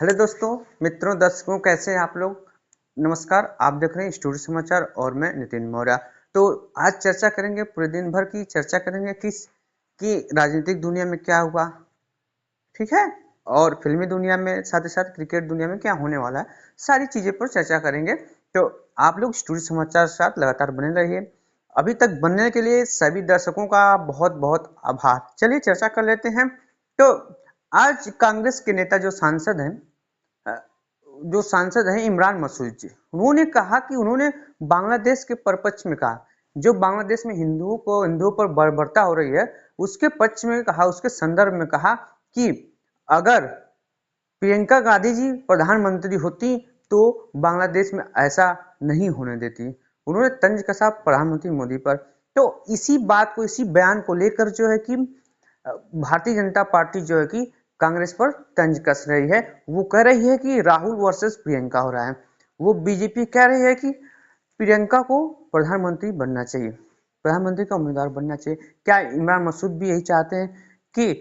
Hello दोस्तों, मित्रों, दर्शकों, कैसे हैं आप लोग। नमस्कार, आप देख रहे हैं स्टूडियो समाचार और मैं नितिन मौर्य। तो आज चर्चा करेंगे, पूरे दिन भर की चर्चा करेंगे कि राजनीतिक दुनिया में क्या हुआ, ठीक है, और फिल्मी दुनिया में, साथ ही साथ क्रिकेट दुनिया में क्या होने वाला है, सारी चीजें पर चर्चा करेंगे। तो आप लोग स्टूडियो समाचार के साथ लगातार बने रहिए। अभी तक बनने के लिए सभी दर्शकों का बहुत बहुत आभार। चलिए चर्चा कर लेते हैं। तो आज कांग्रेस के नेता जो सांसद हैं, जो सांसद हैं इमरान मसूद जी, उन्होंने कहा कि उन्होंने बांग्लादेश के परपक्ष में कहा, जो बांग्लादेश में हिंदुओं पर बर्बरता हो रही है उसके पक्ष में कहा, उसके संदर्भ में कहा कि अगर प्रियंका गांधी जी प्रधानमंत्री होती तो बांग्लादेश में ऐसा नहीं होने देती। उन्होंने तंज कसा प्रधानमंत्री मोदी पर। तो इसी बात को, इसी बयान को लेकर जो है कि भारतीय जनता पार्टी जो है कि कांग्रेस पर तंज कस रही है। वो कह रही है कि राहुल वर्सेस प्रियंका हो रहा है। वो बीजेपी कह रही है कि प्रियंका को प्रधानमंत्री बनना चाहिए, प्रधानमंत्री का उम्मीदवार बनना चाहिए। क्या इमरान मसूद भी यही चाहते हैं कि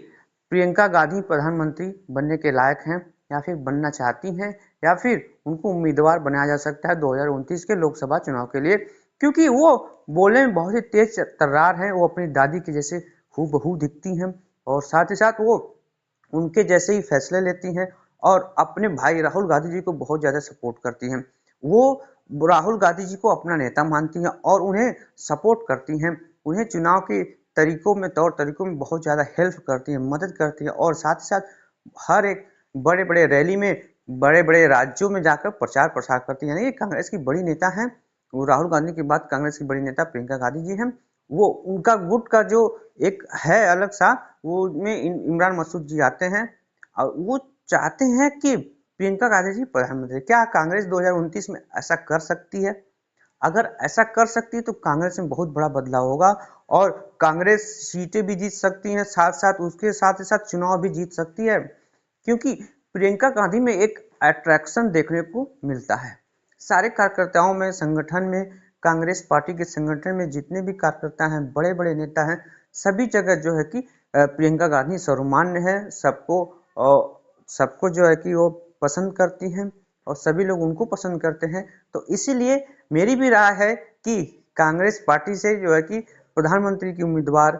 प्रियंका गांधी प्रधानमंत्री बनने के लायक हैं, या फिर बनना चाहती हैं, या फिर उनको उम्मीदवार बनाया जा सकता है 2029 के लोकसभा चुनाव के लिए, क्योंकि वो बोलने में बहुत ही तेज तर्रार हैं। वो अपनी दादी के जैसे हूबहू दिखती हैं और साथ ही साथ वो उनके जैसे ही फैसले लेती हैं और अपने भाई राहुल गांधी जी को बहुत ज्यादा सपोर्ट करती हैं। वो राहुल गांधी जी को अपना नेता मानती हैं और उन्हें सपोर्ट करती हैं। उन्हें चुनाव के तरीकों में, तौर तरीकों में बहुत ज्यादा हेल्प करती हैं, मदद करती हैं और साथ ही साथ हर एक बड़े बड़े रैली में, बड़े बड़े राज्यों में जाकर प्रचार प्रसार करती हैं। ये कांग्रेस की बड़ी नेता हैं। वो राहुल गांधी के बाद कांग्रेस की बड़ी नेता प्रियंका गांधी जी हैं। वो उनका गुट का जो एक है अलग सा, वो में इमरान मसूद जी आते हैं और वो चाहते हैं कि प्रियंका गांधी जी प्रधानमंत्री। क्या कांग्रेस 2029 में ऐसा कर सकती है? अगर ऐसा कर सकती है तो कांग्रेस में बहुत बड़ा बदलाव होगा और कांग्रेस सीटें भी जीत सकती है, साथ साथ उसके साथ ही साथ चुनाव भी जीत सकती है, क्योंकि प्रियंका गांधी में एक अट्रैक्शन देखने को मिलता है। सारे कार्यकर्ताओं में, संगठन में, कांग्रेस पार्टी के संगठन में जितने भी कार्यकर्ता हैं, बड़े बड़े नेता हैं, सभी जगह जो है कि प्रियंका गांधी सर्वमान्य है। सबको जो है कि वो पसंद करती हैं और सभी लोग उनको पसंद करते हैं। तो इसीलिए मेरी भी राय है कि कांग्रेस पार्टी से जो है कि प्रधानमंत्री की उम्मीदवार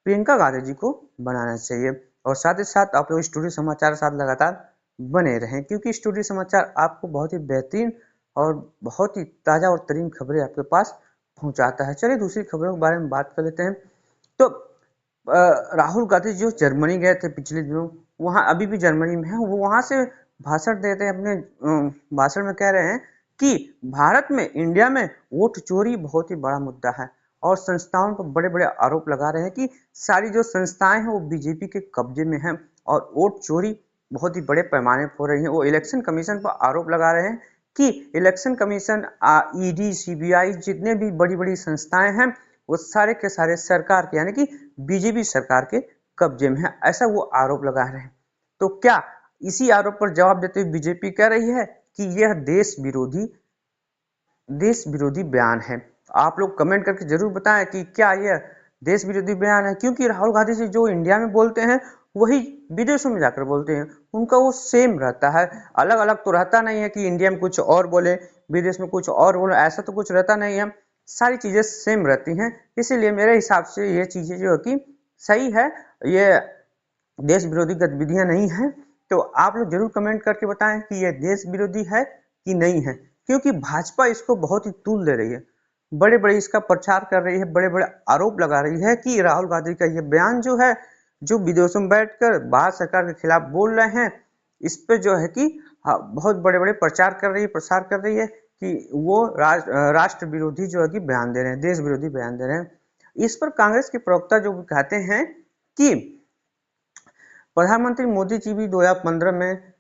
प्रियंका गांधी जी को बनाना चाहिए। और साथ ही साथ आप लोग स्टूडियो समाचार के साथ लगातार बने रहें, क्योंकि स्टूडियो समाचार आपको बहुत ही बेहतरीन और बहुत ही ताज़ा और तरीन खबरें आपके पास पहुंचाता है। चलिए दूसरी खबरों के बारे में बात कर लेते हैं। तो राहुल गांधी जो जर्मनी गए थे पिछले दिनों, वहां अभी भी जर्मनी में है, वो वहां से भाषण देते हैं। अपने भाषण में कह रहे हैं कि भारत में, इंडिया में वोट चोरी बहुत ही बड़ा मुद्दा है और संस्थाओं पर बड़े बड़े आरोप लगा रहे हैं कि सारी जो संस्थाएं हैं वो बीजेपी के कब्जे में हैं और वोट चोरी बहुत ही बड़े पैमाने पर हो रही है। वो इलेक्शन कमीशन पर आरोप लगा रहे हैं कि इलेक्शन कमीशन, ईडी, सीबीआई, जितने भी बड़ी बड़ी संस्थाएं हैं वो सारे के सारे सरकार के, यानी कि बीजेपी सरकार के कब्जे में है, ऐसा वो आरोप लगा रहे हैं। तो क्या इसी आरोप पर जवाब देते हुए बीजेपी कह रही है कि यह देश विरोधी बयान है? आप लोग कमेंट करके जरूर बताएं कि क्या यह देश विरोधी बयान है, क्योंकि राहुल गांधी जी जो इंडिया में बोलते हैं वही विदेशों में जाकर बोलते हैं। उनका वो सेम रहता है, अलग अलग तो रहता नहीं है कि इंडिया में कुछ और बोले, विदेश में कुछ और बोले, ऐसा तो कुछ रहता नहीं है। सारी चीजें सेम रहती हैं। इसीलिए मेरे हिसाब से ये चीजें जो है कि सही है, ये देश विरोधी गतिविधियां नहीं है। तो आप लोग जरूर कमेंट करके बताएं कि यह देश विरोधी है कि नहीं है, क्योंकि भाजपा इसको बहुत ही तूल दे रही है, बड़े बड़े इसका प्रचार कर रही है, बड़े बड़े आरोप लगा रही है कि राहुल गांधी का यह बयान जो है, जो विदेशों में बैठकर भारत सरकार के खिलाफ बोल रहे हैं, इस पे जो है कि बहुत बड़े बड़े प्रचार कर रही है, प्रसार कर रही है कि वो राष्ट्र विरोधी जो है कि बयान दे रहे हैं, देश विरोधी बयान दे रहे हैं। इस पर कांग्रेस के प्रवक्ता जो कहते हैं कि प्रधानमंत्री मोदी जी भी 2015 में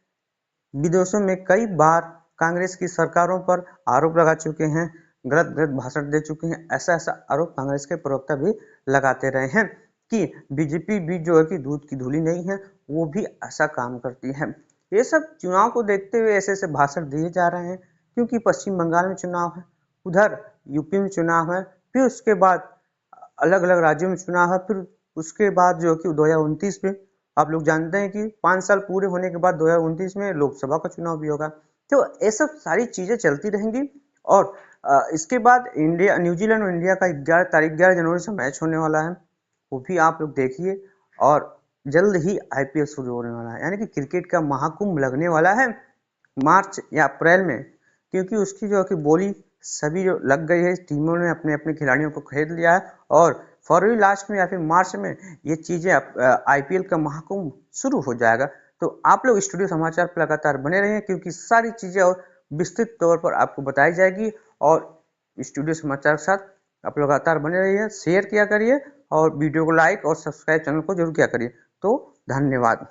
विदेशों में कई बार कांग्रेस की सरकारों पर आरोप लगा चुके हैं, गलत गलत भाषण दे चुके हैं। ऐसा ऐसा आरोप कांग्रेस के प्रवक्ता भी लगाते रहे हैं कि बीजेपी भी जो है कि दूध की धूली नहीं है, वो भी ऐसा काम करती है। ये सब चुनाव को देखते हुए ऐसे ऐसे भाषण दिए जा रहे हैं, क्योंकि पश्चिम बंगाल में चुनाव है, उधर यूपी में चुनाव है, फिर उसके बाद अलग अलग राज्यों में चुनाव है, फिर उसके बाद जो कि 2029 में आप लोग जानते हैं कि 5 साल पूरे होने के बाद 2029 में लोकसभा का चुनाव भी होगा। तो ये सब सारी चीजें चलती रहेंगी। और इसके बाद इंडिया न्यूजीलैंड और इंडिया का 11 जनवरी से मैच होने वाला है, वो भी आप लोग देखिए। और जल्द ही आईपीएल शुरू होने वाला है, यानी कि क्रिकेट का महाकुंभ लगने वाला है मार्च या अप्रैल में, क्योंकि उसकी जो है कि बोली सभी जो लग गई है, टीमों ने अपने अपने खिलाड़ियों को खरीद लिया है और फरवरी लास्ट में या फिर मार्च में ये चीजें आईपीएल का महाकुंभ शुरू हो जाएगा। तो आप लोग स्टूडियो समाचार पर लगातार बने रहिए, क्योंकि सारी चीजें और विस्तृत तौर पर आपको बताई जाएगी। और स्टूडियो समाचार के साथ आप लगातार बने रहिए, शेयर किया करिए और वीडियो को लाइक और सब्सक्राइब चैनल को जरूर किया करिए। तो धन्यवाद।